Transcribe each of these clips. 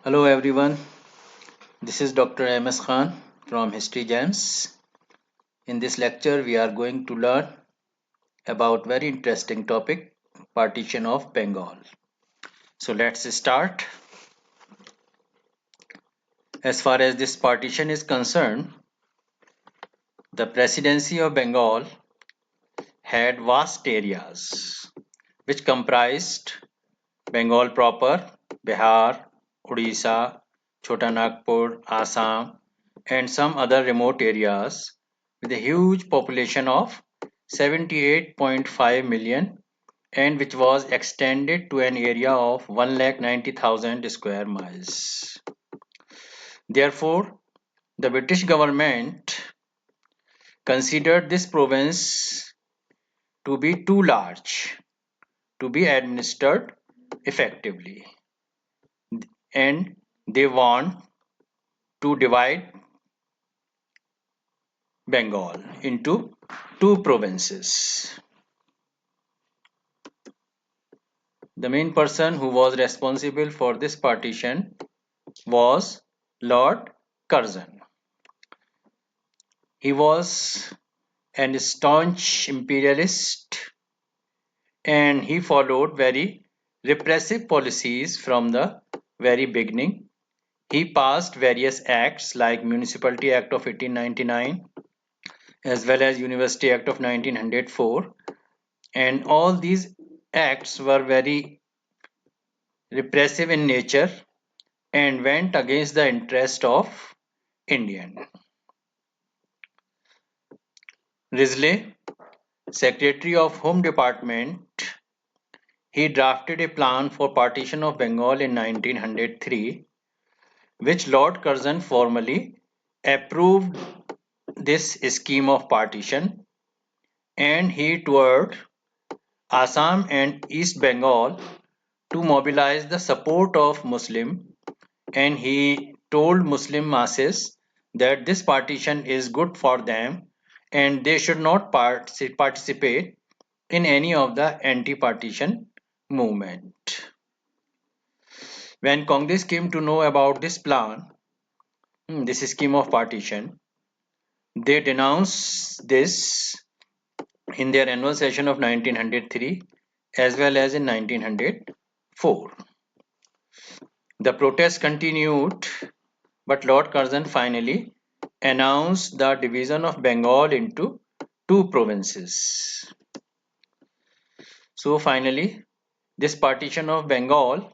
Hello everyone, this is Dr. MS Khan from History Gems. In this lecture, we are going to learn about very interesting topic, Partition of Bengal. So let's start. As far as this partition is concerned, the Presidency of Bengal had vast areas which comprised Bengal proper, Bihar, Odisha, Chota Nagpur, Assam, and some other remote areas with a huge population of 78.5 million and which was extended to an area of 1,90,000 square miles. Therefore, the British government considered this province to be too large to be administered effectively, and they want to divide Bengal into two provinces. The main person who was responsible for this partition was Lord Curzon. He was an staunch imperialist and he followed very repressive policies from the very beginning. He passed various acts like Municipality Act of 1899 as well as University Act of 1904, and all these acts were very repressive in nature and went against the interest of Indian. Risley, Secretary of Home Department, he drafted a plan for partition of Bengal in 1903, which Lord Curzon formally approved this scheme of partition, and he toured Assam and East Bengal to mobilize the support of Muslim, and he told Muslim masses that this partition is good for them and they should not participate in any of the anti-partition movement. When Congress came to know about this plan, this scheme of partition, they denounced this in their annual session of 1903 as well as in 1904. The protests continued, but Lord Curzon finally announced the division of Bengal into two provinces. So finally, this partition of Bengal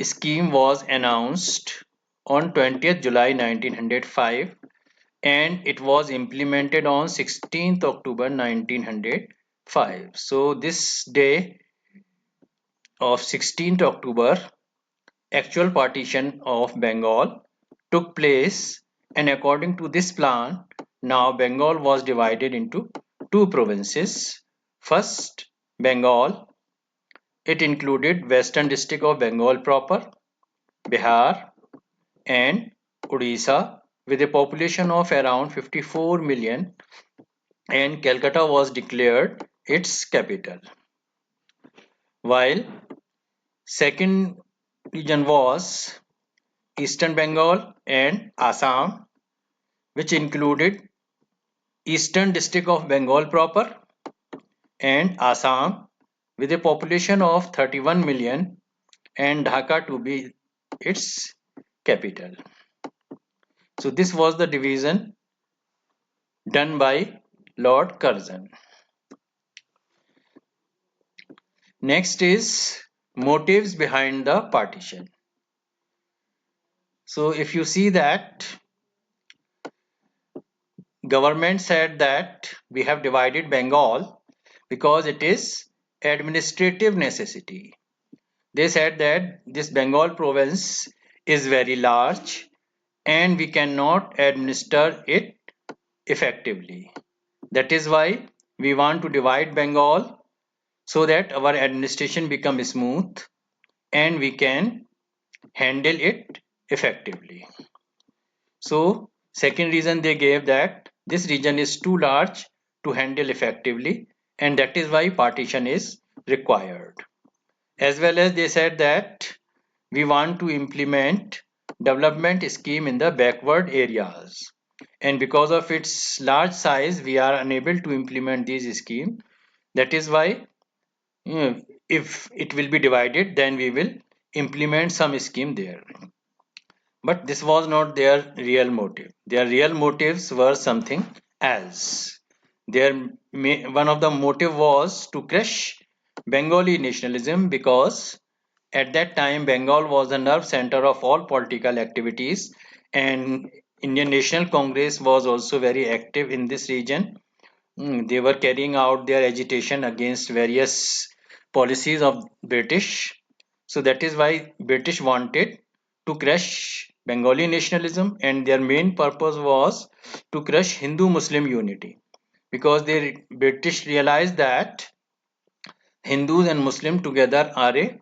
scheme was announced on 20th July 1905 and it was implemented on 16th October 1905. So this day of 16th October, actual partition of Bengal took place, and according to this plan, now Bengal was divided into two provinces. First, Bengal, it included Western District of Bengal proper, Bihar, and Odisha with a population of around 54 million, and Calcutta was declared its capital. While second region was Eastern Bengal and Assam, which included Eastern District of Bengal proper and Assam with a population of 31 million and Dhaka to be its capital. So this was the division done by Lord Curzon. Next is motives behind the partition. So if you see that government said that we have divided Bengal because it is administrative necessity. They said that this Bengal province is very large and we cannot administer it effectively. That is why we want to divide Bengal so that our administration becomes smooth and we can handle it effectively. So second reason they gave that this region is too large to handle effectively and that is why partition is required. As well as they said that we want to implement development scheme in the backward areas. And because of its large size, we are unable to implement these scheme. That is why, if it will be divided, then we will implement some scheme there. But this was not their real motive. Their real motives were something else. One of the motive was to crush Bengali nationalism, because at that time Bengal was the nerve center of all political activities, and Indian National Congress was also very active in this region. They were carrying out their agitation against various policies of British. So that is why British wanted to crush Bengali nationalism, and their main purpose was to crush Hindu-Muslim unity, because the British realized that Hindus and Muslim together are a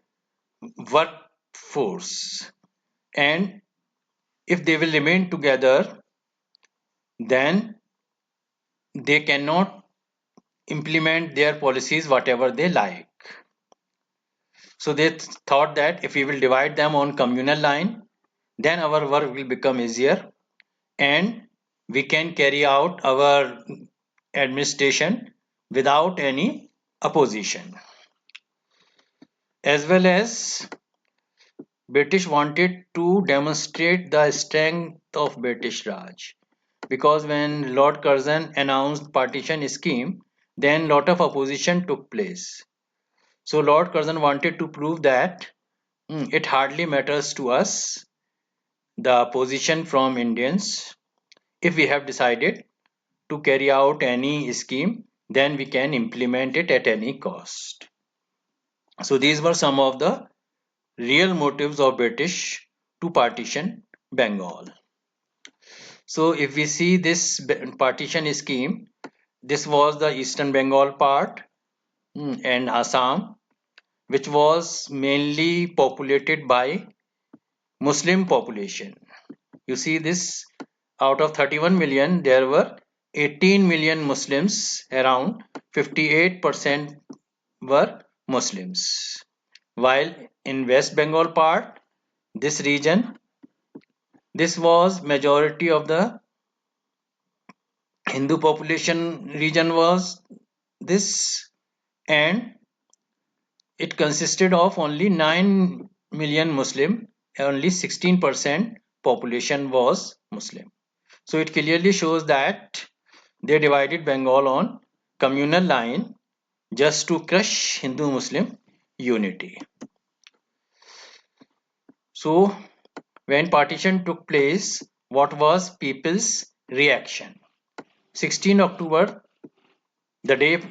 workforce, and if they will remain together, then they cannot implement their policies whatever they like. So they thought that if we will divide them on communal line, then our work will become easier, and we can carry out our administration without any opposition. As well as British wanted to demonstrate the strength of British Raj, because when Lord Curzon announced partition scheme, then lot of opposition took place. So Lord Curzon wanted to prove that it hardly matters to us the position from Indians. If we have decided to carry out any scheme, then we can implement it at any cost. So these were some of the real motives of British to partition Bengal. So if we see this partition scheme, this was the Eastern Bengal part, and Assam, which was mainly populated by Muslim population. You see this, out of 31 million, there were 18 million Muslims, around 58% were Muslims. While in West Bengal part, this region, this was majority of the Hindu population region was this, and it consisted of only 9 million Muslim, only 16% population was Muslim. So it clearly shows that they divided Bengal on communal line just to crush Hindu-Muslim unity. So when partition took place, what was people's reaction? 16 October, the day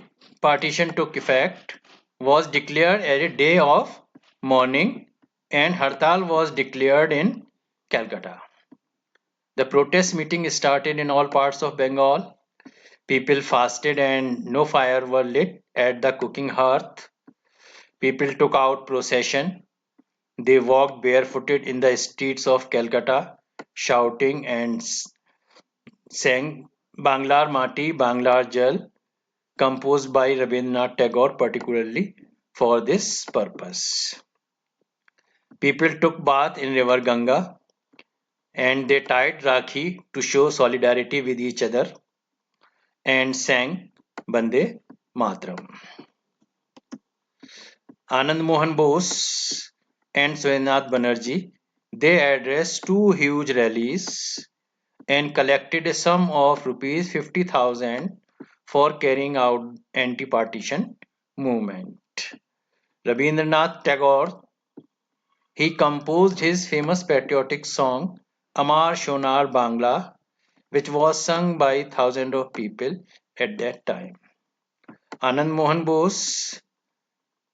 partition took effect, was declared as a day of mourning, and Hartal was declared in Calcutta. The protest meeting started in all parts of Bengal. People fasted and no fire were lit at the cooking hearth. People took out procession. They walked barefooted in the streets of Calcutta, shouting and sang Banglar Mati, Banglar Jal, composed by Rabindranath Tagore particularly for this purpose. People took bath in river Ganga, and they tied Rakhi to show solidarity with each other, and sang Bande Mataram. Anand Mohan Bose and Surendra Banerjee, they addressed two huge rallies and collected a sum of rupees 50,000 for carrying out anti-partition movement. Rabindranath Tagore, he composed his famous patriotic song Amar Shonar Bangla, which was sung by thousands of people at that time. Anand Mohan Bose,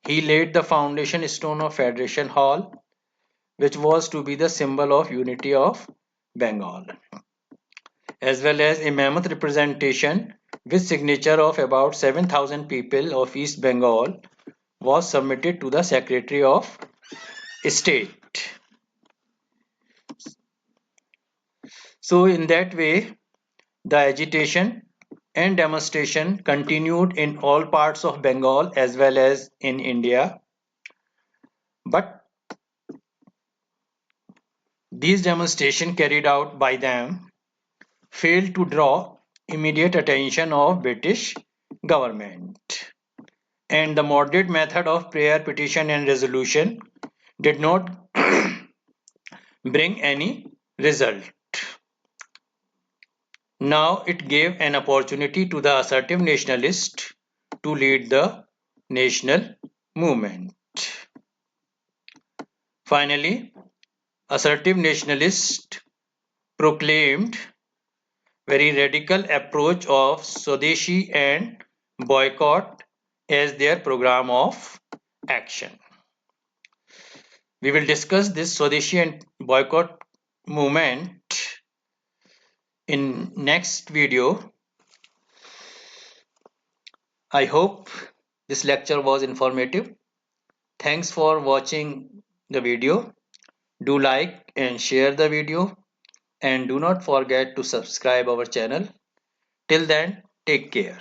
he laid the foundation stone of Federation Hall, which was to be the symbol of unity of Bengal, as well as a mammoth representation with signature of about 7,000 people of East Bengal was submitted to the Secretary of State. So in that way, the agitation and demonstration continued in all parts of Bengal as well as in India. But These demonstrations carried out by them failed to draw immediate attention of British government, and the moderate method of prayer, petition and resolution did not bring any result. Now it gave an opportunity to the assertive nationalists to lead the national movement. Finally, assertive nationalists proclaimed very radical approach of Swadeshi and boycott as their program of action. We will discuss this Swadeshi and boycott movement in next video. I hope this lecture was informative. Thanks for watching the video. Do like and share the video, and do not forget to subscribe our channel. Till then, take care.